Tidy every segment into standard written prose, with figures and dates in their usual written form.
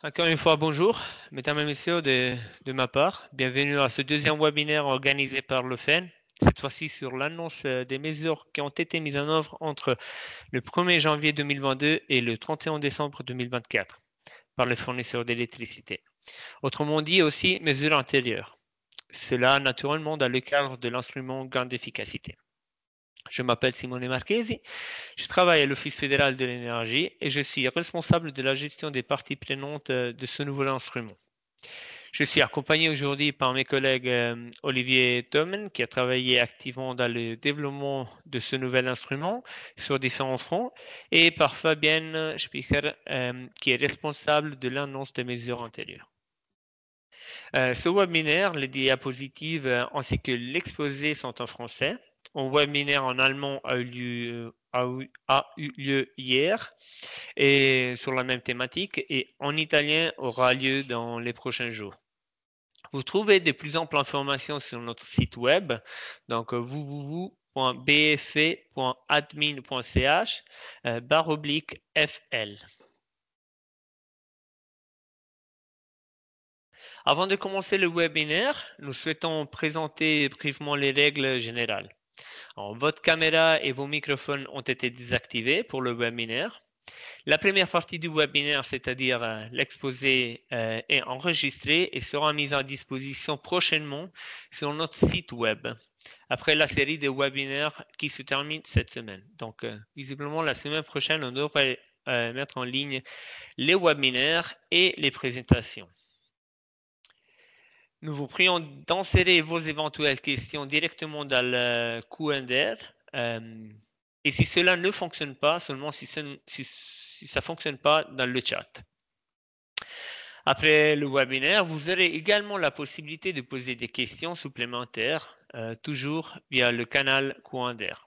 Encore une fois, bonjour, mesdames et messieurs, de ma part. Bienvenue à ce deuxième webinaire organisé par le FEN, cette fois-ci sur l'annonce des mesures qui ont été mises en œuvre entre le 1er janvier 2022 et le 31 décembre 2024 par les fournisseurs d'électricité. Autrement dit aussi, mesures antérieures. Cela naturellement dans le cadre de l'instrument gain d'efficacité. Je m'appelle Simone Marchesi, je travaille à l'Office fédéral de l'énergie et je suis responsable de la gestion des parties prenantes de ce nouvel instrument. Je suis accompagné aujourd'hui par mes collègues Olivier Thomen, qui a travaillé activement dans le développement de ce nouvel instrument sur différents fronts, et par Fabienne Spicher, qui est responsable de l'annonce des mesures antérieures. Ce webinaire, les diapositives ainsi que l'exposé sont en français. Un webinaire en allemand a eu lieu hier et sur la même thématique et en italien aura lieu dans les prochains jours. Vous trouvez de plus amples informations sur notre site web, donc www.bfe.admin.ch /FL. Avant de commencer le webinaire, nous souhaitons présenter brièvement les règles générales. Alors, votre caméra et vos microphones ont été désactivés pour le webinaire. La première partie du webinaire, c'est-à-dire l'exposé, est enregistrée et sera mise à disposition prochainement sur notre site web, après la série de webinaires qui se termine cette semaine. Donc, visiblement, la semaine prochaine, on devrait mettre en ligne les webinaires et les présentations. Nous vous prions d'insérer vos éventuelles questions directement dans le Q&A. Et si cela ne fonctionne pas, seulement si ça ne fonctionne pas dans le chat. Après le webinaire, vous aurez également la possibilité de poser des questions supplémentaires, toujours via le canal Q&A.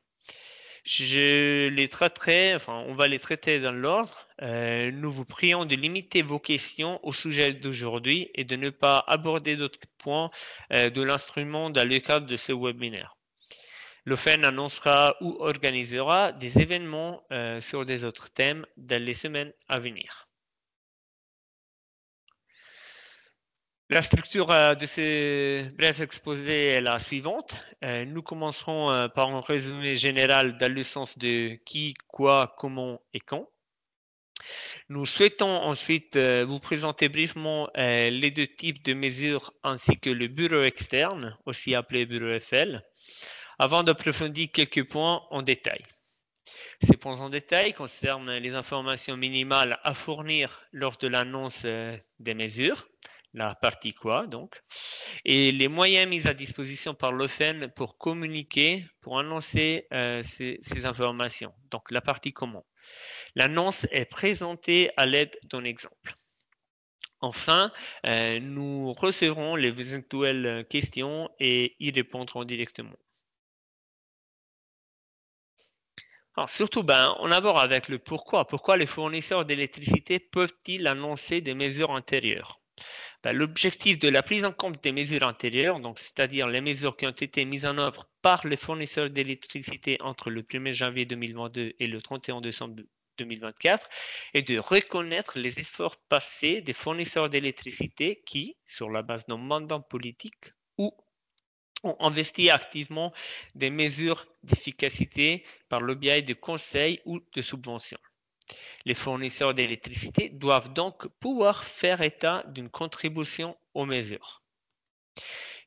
Je les traiterai, on va les traiter dans l'ordre. Nous vous prions de limiter vos questions au sujet d'aujourd'hui et de ne pas aborder d'autres points de l'instrument dans le cadre de ce webinaire. Le FEN annoncera ou organisera des événements sur des autres thèmes dans les semaines à venir. La structure de ce bref exposé est la suivante. Nous commencerons par un résumé général dans le sens de qui, quoi, comment et quand. Nous souhaitons ensuite vous présenter brièvement les deux types de mesures ainsi que le bureau externe, aussi appelé bureau FL, avant d'approfondir quelques points en détail. Ces points en détail concernent les informations minimales à fournir lors de l'annonce des mesures, la partie quoi donc, et les moyens mis à disposition par l'OFEN pour communiquer, pour annoncer ces informations, donc la partie comment. L'annonce est présentée à l'aide d'un exemple. Enfin, nous recevrons les éventuelles questions et y répondrons directement. Alors surtout, on aborde avec le pourquoi. Pourquoi les fournisseurs d'électricité peuvent-ils annoncer des mesures antérieures? L'objectif de la prise en compte des mesures antérieures, donc c'est-à-dire les mesures qui ont été mises en œuvre par les fournisseurs d'électricité entre le 1er janvier 2022 et le 31 décembre 2024, est de reconnaître les efforts passés des fournisseurs d'électricité qui, sur la base d'un mandat politique ou ont investi activement des mesures d'efficacité par le biais de conseils ou de subventions. Les fournisseurs d'électricité doivent donc pouvoir faire état d'une contribution aux mesures.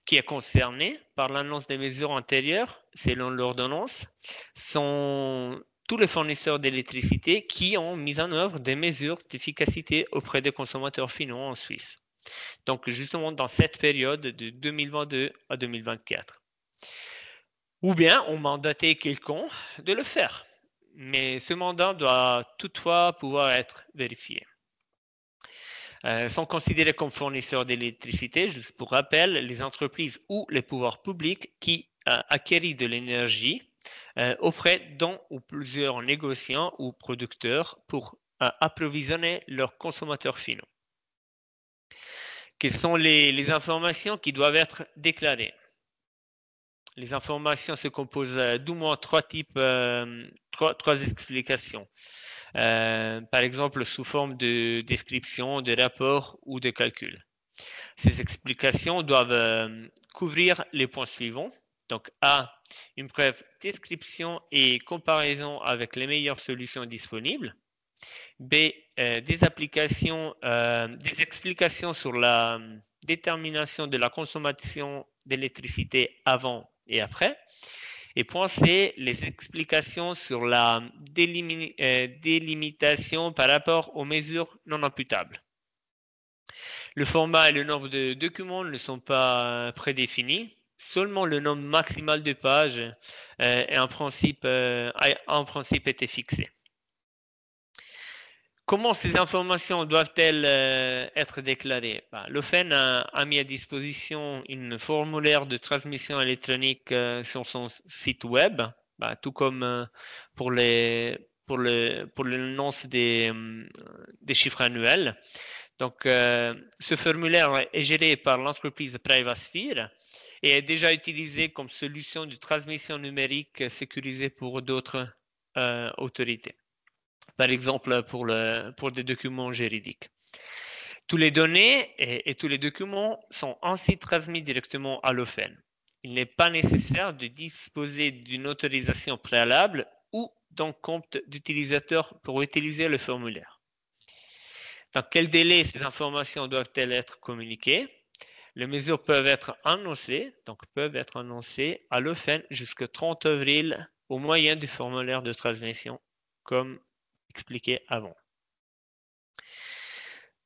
Qui est concerné par l'annonce des mesures antérieures, selon l'ordonnance, sont tous les fournisseurs d'électricité qui ont mis en œuvre des mesures d'efficacité auprès des consommateurs finaux en Suisse. Donc justement dans cette période de 2022 à 2024. Ou bien ont mandaté quelqu'un de le faire. Mais ce mandat doit toutefois pouvoir être vérifié. Sont considérés comme fournisseurs d'électricité, juste pour rappel, les entreprises ou les pouvoirs publics qui acquérent de l'énergie auprès d'un ou plusieurs négociants ou producteurs pour approvisionner leurs consommateurs finaux. Quelles sont les informations qui doivent être déclarées? Les informations se composent d'au moins trois explications. par exemple sous forme de description, de rapport ou de calcul. Ces explications doivent couvrir les points suivants. Donc A, une brève description et comparaison avec les meilleures solutions disponibles. B, des explications sur la détermination de la consommation d'électricité avant et après. Et point C, les explications sur la délimitation par rapport aux mesures non imputables. Le format et le nombre de documents ne sont pas prédéfinis. Seulement le nombre maximal de pages a en principe été fixé. Comment ces informations doivent-elles être déclarées? L'OFEN a mis à disposition un formulaire de transmission électronique sur son site web, tout comme pour l'annonce des chiffres annuels. Donc, ce formulaire est géré par l'entreprise Privasphere et est déjà utilisé comme solution de transmission numérique sécurisée pour d'autres autorités. Par exemple, pour des documents juridiques. Toutes les données et tous les documents sont ainsi transmis directement à l'OFEN. Il n'est pas nécessaire de disposer d'une autorisation préalable ou d'un compte d'utilisateur pour utiliser le formulaire. Dans quel délai ces informations doivent-elles être communiquées? Les mesures peuvent être annoncées à l'OFEN jusqu'au 30 avril au moyen du formulaire de transmission, comme expliqué avant.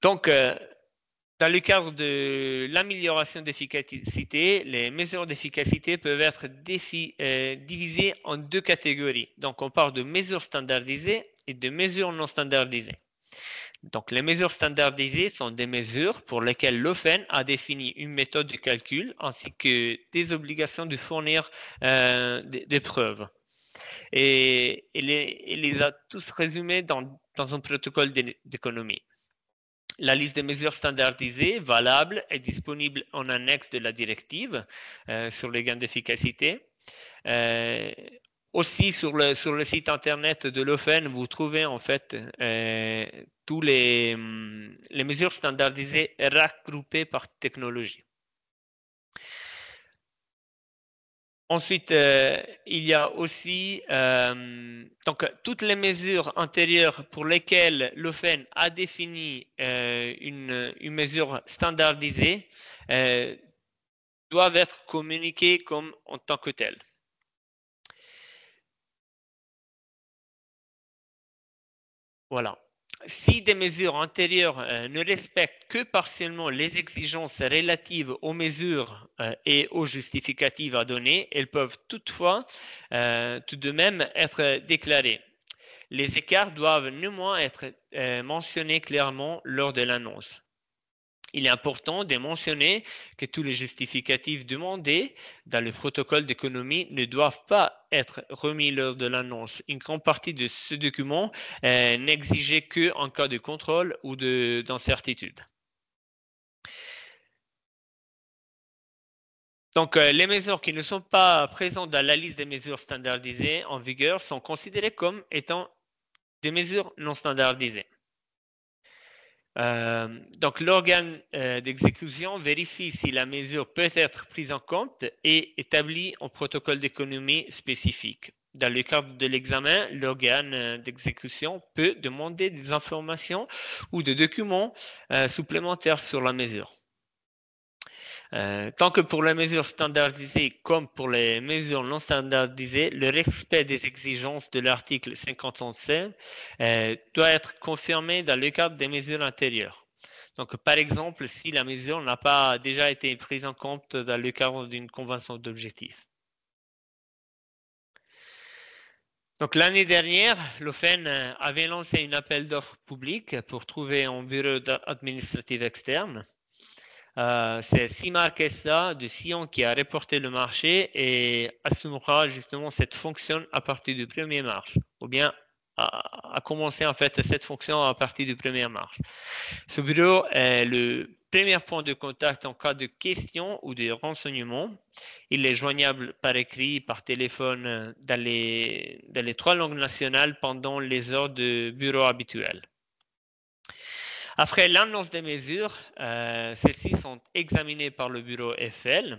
Donc, dans le cadre de l'amélioration d'efficacité, les mesures d'efficacité peuvent être divisées en deux catégories. Donc, on parle de mesures standardisées et de mesures non standardisées. Donc, les mesures standardisées sont des mesures pour lesquelles l'OFEN a défini une méthode de calcul ainsi que des obligations de fournir des preuves. Et il les a tous résumés dans un protocole d'économie. La liste des mesures standardisées valables est disponible en annexe de la directive sur les gains d'efficacité. Aussi, sur le site internet de l'OFEN, vous trouvez en fait tous les mesures standardisées regroupées par technologie. Ensuite, il y a aussi donc, toutes les mesures antérieures pour lesquelles l'OFEN a défini une mesure standardisée doivent être communiquées comme en tant que telles. Voilà. Si des mesures antérieures ne respectent que partiellement les exigences relatives aux mesures et aux justificatives à donner, elles peuvent toutefois tout de même être déclarées. Les écarts doivent néanmoins être mentionnés clairement lors de l'annonce. Il est important de mentionner que tous les justificatifs demandés dans le protocole d'économie ne doivent pas être remis lors de l'annonce. Une grande partie de ce document n'exigeait qu'en cas de contrôle ou d'incertitude. Donc, les mesures qui ne sont pas présentes dans la liste des mesures standardisées en vigueur sont considérées comme étant des mesures non standardisées. Donc, l'organe d'exécution vérifie si la mesure peut être prise en compte et établit un protocole d'économie spécifique. Dans le cadre de l'examen, l'organe d'exécution peut demander des informations ou des documents supplémentaires sur la mesure. Tant que pour les mesures standardisées comme pour les mesures non standardisées, le respect des exigences de l'article 55 doit être confirmé dans le cadre des mesures antérieures. Donc, par exemple, si la mesure n'a pas déjà été prise en compte dans le cadre d'une convention d'objectifs. Donc, l'année dernière, l'OFEN avait lancé un appel d'offres public pour trouver un bureau administratif externe. C'est Simar Kessa de Sion qui a reporté le marché et assumera justement cette fonction à partir du 1er mars, ou bien a commencé en fait cette fonction à partir du 1er mars. Ce bureau est le premier point de contact en cas de questions ou de renseignements. Il est joignable par écrit, par téléphone, dans les 3 langues nationales pendant les heures de bureau habituelles. Après l'annonce des mesures, celles-ci sont examinées par le bureau FL.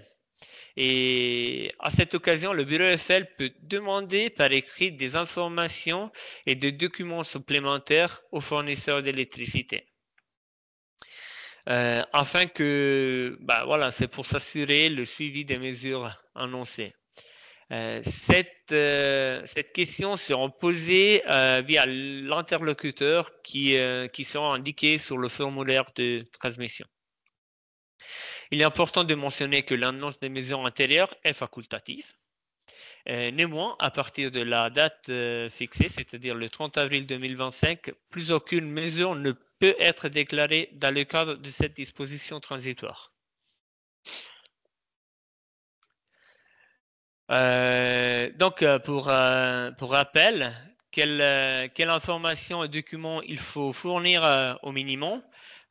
Et à cette occasion, le bureau FL peut demander par écrit des informations et des documents supplémentaires aux fournisseurs d'électricité. Afin que, voilà, c'est pour s'assurer le suivi des mesures annoncées. Cette question sera posée via l'interlocuteur qui sera indiqué sur le formulaire de transmission. Il est important de mentionner que l'annonce des mesures antérieures est facultative. Néanmoins, à partir de la date fixée, c'est-à-dire le 30 avril 2025, plus aucune mesure ne peut être déclarée dans le cadre de cette disposition transitoire. Donc, pour rappel, quelle information et documents il faut fournir au minimum?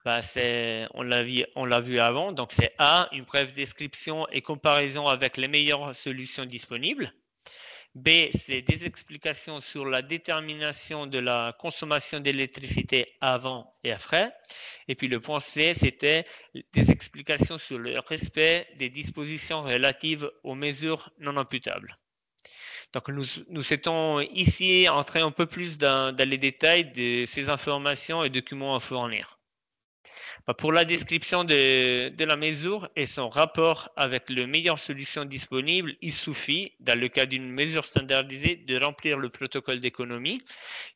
On l'a vu avant. Donc, c'est A, une brève description et comparaison avec les meilleures solutions disponibles. B, c'est des explications sur la détermination de la consommation d'électricité avant et après. Et puis le point C, c'était des explications sur le respect des dispositions relatives aux mesures non imputables. Donc nous souhaitons ici entrer un peu plus dans les détails de ces informations et documents à fournir. Pour la description de la mesure et son rapport avec les meilleures solutions disponibles, il suffit, dans le cas d'une mesure standardisée, de remplir le protocole d'économie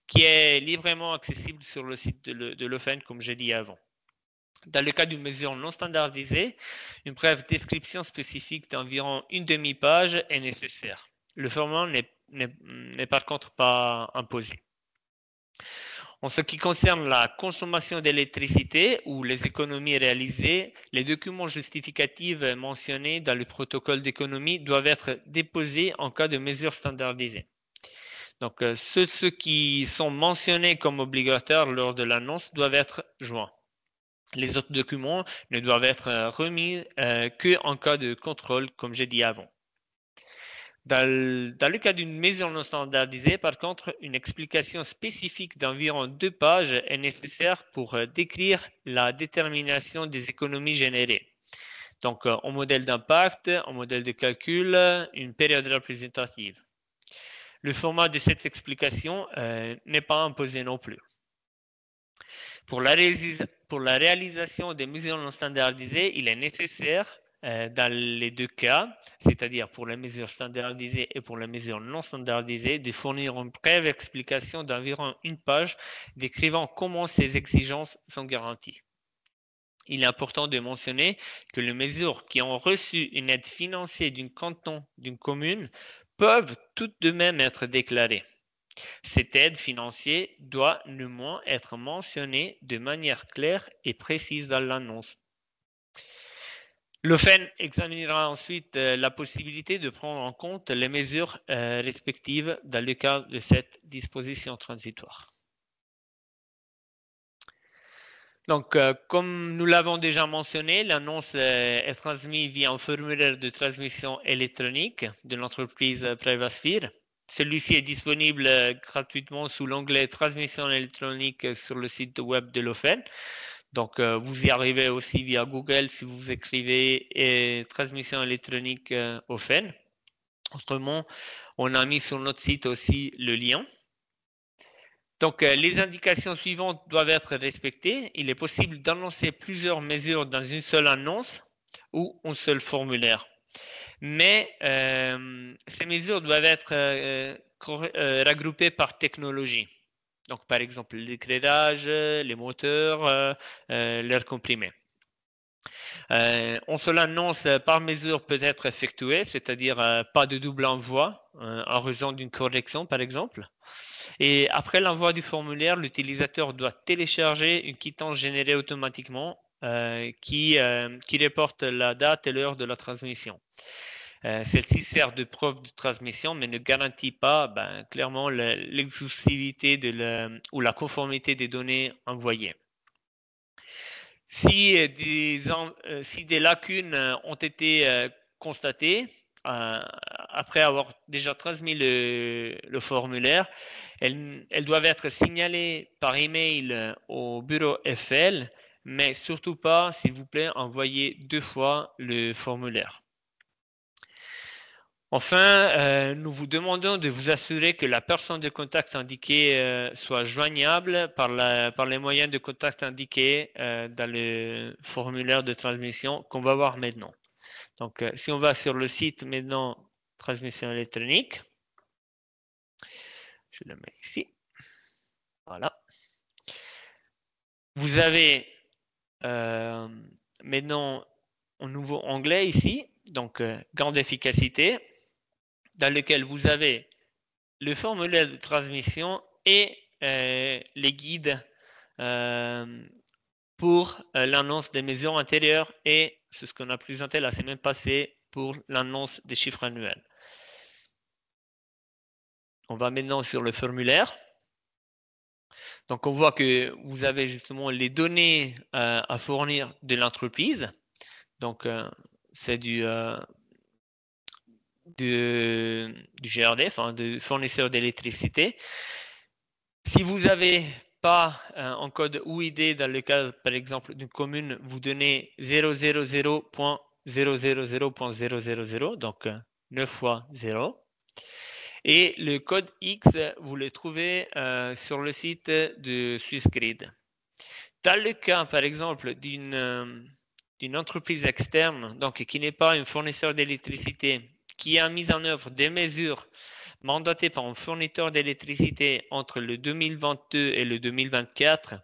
qui est librement accessible sur le site de l'OFEN, comme j'ai dit avant. Dans le cas d'une mesure non standardisée, une brève description spécifique d'environ une demi-page est nécessaire. Le format n'est par contre pas imposé. En ce qui concerne la consommation d'électricité ou les économies réalisées, les documents justificatifs mentionnés dans le protocole d'économie doivent être déposés en cas de mesures standardisées. Donc, ceux qui sont mentionnés comme obligatoires lors de l'annonce doivent être joints. Les autres documents ne doivent être remis qu'en cas de contrôle, comme j'ai dit avant. Dans le cas d'une mesure non standardisée, par contre, une explication spécifique d'environ 2 pages est nécessaire pour décrire la détermination des économies générées. Donc, un modèle d'impact, un modèle de calcul, une période représentative. Le format de cette explication n'est pas imposé non plus. Pour la réalisation des mesures non standardisées, il est nécessaire dans les 2 cas, c'est-à-dire pour les mesures standardisées et pour les mesures non standardisées, de fournir une brève explication d'environ 1 page décrivant comment ces exigences sont garanties. Il est important de mentionner que les mesures qui ont reçu une aide financière d'un canton, d'une commune, peuvent tout de même être déclarées. Cette aide financière doit néanmoins être mentionnée de manière claire et précise dans l'annonce. L'OFEN examinera ensuite la possibilité de prendre en compte les mesures respectives dans le cadre de cette disposition transitoire. Donc, comme nous l'avons déjà mentionné, l'annonce est transmise via un formulaire de transmission électronique de l'entreprise Privasphere. Celui-ci est disponible gratuitement sous l'onglet Transmission électronique sur le site web de l'OFEN. Donc, vous y arrivez aussi via Google si vous écrivez transmission électronique OFEN. Autrement, on a mis sur notre site aussi le lien. Donc, les indications suivantes doivent être respectées. Il est possible d'annoncer plusieurs mesures dans une seule annonce ou un seul formulaire. Mais ces mesures doivent être regroupées par technologie. Donc, par exemple, l'éclairage, les moteurs, l'air comprimé. On seule annonce par mesure peut être effectuée, c'est-à-dire pas de double envoi en raison d'une correction, par exemple. Et après l'envoi du formulaire, l'utilisateur doit télécharger une quittance générée automatiquement qui reporte la date et l'heure de la transmission. Celle-ci sert de preuve de transmission, mais ne garantit pas clairement l'exhaustivité ou la conformité des données envoyées. Si des lacunes ont été constatées après avoir déjà transmis le formulaire, elles doivent être signalées par email au bureau FL, mais surtout pas, s'il vous plaît, envoyer 2 fois le formulaire. Enfin, nous vous demandons de vous assurer que la personne de contact indiquée soit joignable par les moyens de contact indiqués dans le formulaire de transmission qu'on va voir maintenant. Donc, si on va sur le site maintenant, transmission électronique, je le mets ici. Voilà. Vous avez maintenant un nouveau onglet ici, donc grande efficacité, dans lequel vous avez le formulaire de transmission et les guides pour l'annonce des mesures antérieures et ce qu'on a présenté la semaine passée pour l'annonce des chiffres annuels. On va maintenant sur le formulaire. Donc, on voit que vous avez justement les données à fournir de l'entreprise. Donc, c'est du GRD, enfin, du fournisseur d'électricité. Si vous n'avez pas un code UID dans le cas, par exemple, d'une commune, vous donnez 000.000.000, donc 9 fois 0. Et le code X, vous le trouvez sur le site de Swissgrid. Dans le cas, par exemple, d'une entreprise externe, donc qui n'est pas un fournisseur d'électricité, qui a mis en œuvre des mesures mandatées par un fournisseur d'électricité entre le 2022 et le 2024,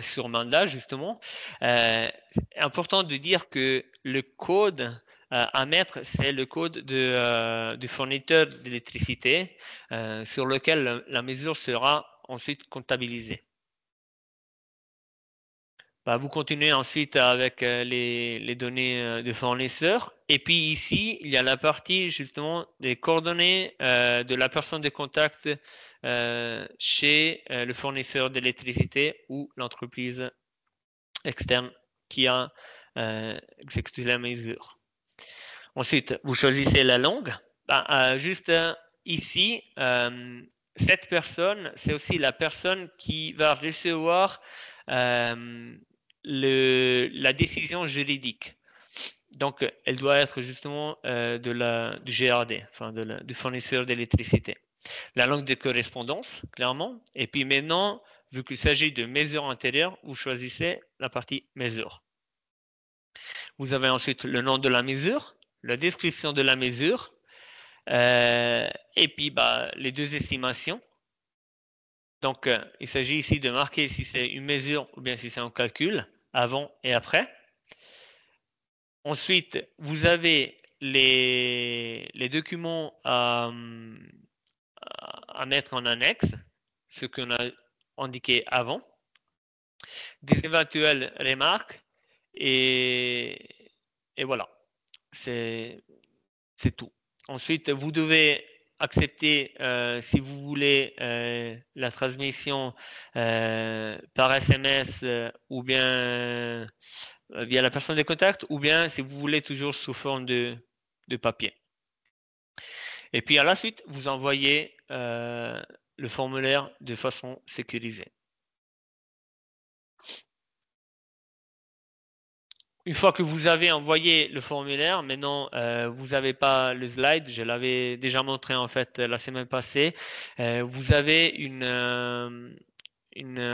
sur mandat justement, c'est important de dire que le code à mettre, c'est le code du fournisseur d'électricité sur lequel la mesure sera ensuite comptabilisée. Vous continuez ensuite avec les données de fournisseur. Et puis ici, il y a la partie justement des coordonnées de la personne de contact chez le fournisseur d'électricité ou l'entreprise externe qui a exécuté la mesure. Ensuite, vous choisissez la langue. Juste ici, cette personne, c'est aussi la personne qui va recevoir la décision juridique. Donc, elle doit être justement du GRD, enfin du fournisseur d'électricité. La langue de correspondance, clairement. Et puis maintenant, vu qu'il s'agit de mesures antérieures, vous choisissez la partie mesure. Vous avez ensuite le nom de la mesure, la description de la mesure, et puis les 2 estimations. Donc, il s'agit ici de marquer si c'est une mesure ou bien si c'est un calcul, avant et après. Ensuite, vous avez les documents à mettre en annexe, ce qu'on a indiqué avant, des éventuelles remarques, et voilà, c'est tout. Ensuite, vous devez accepter, si vous voulez, la transmission par SMS ou bien via la personne de contact, ou bien si vous voulez toujours sous forme de papier. Et puis à la suite, vous envoyez le formulaire de façon sécurisée. Une fois que vous avez envoyé le formulaire, maintenant vous n'avez pas le slide, je l'avais déjà montré en fait la semaine passée. Vous avez une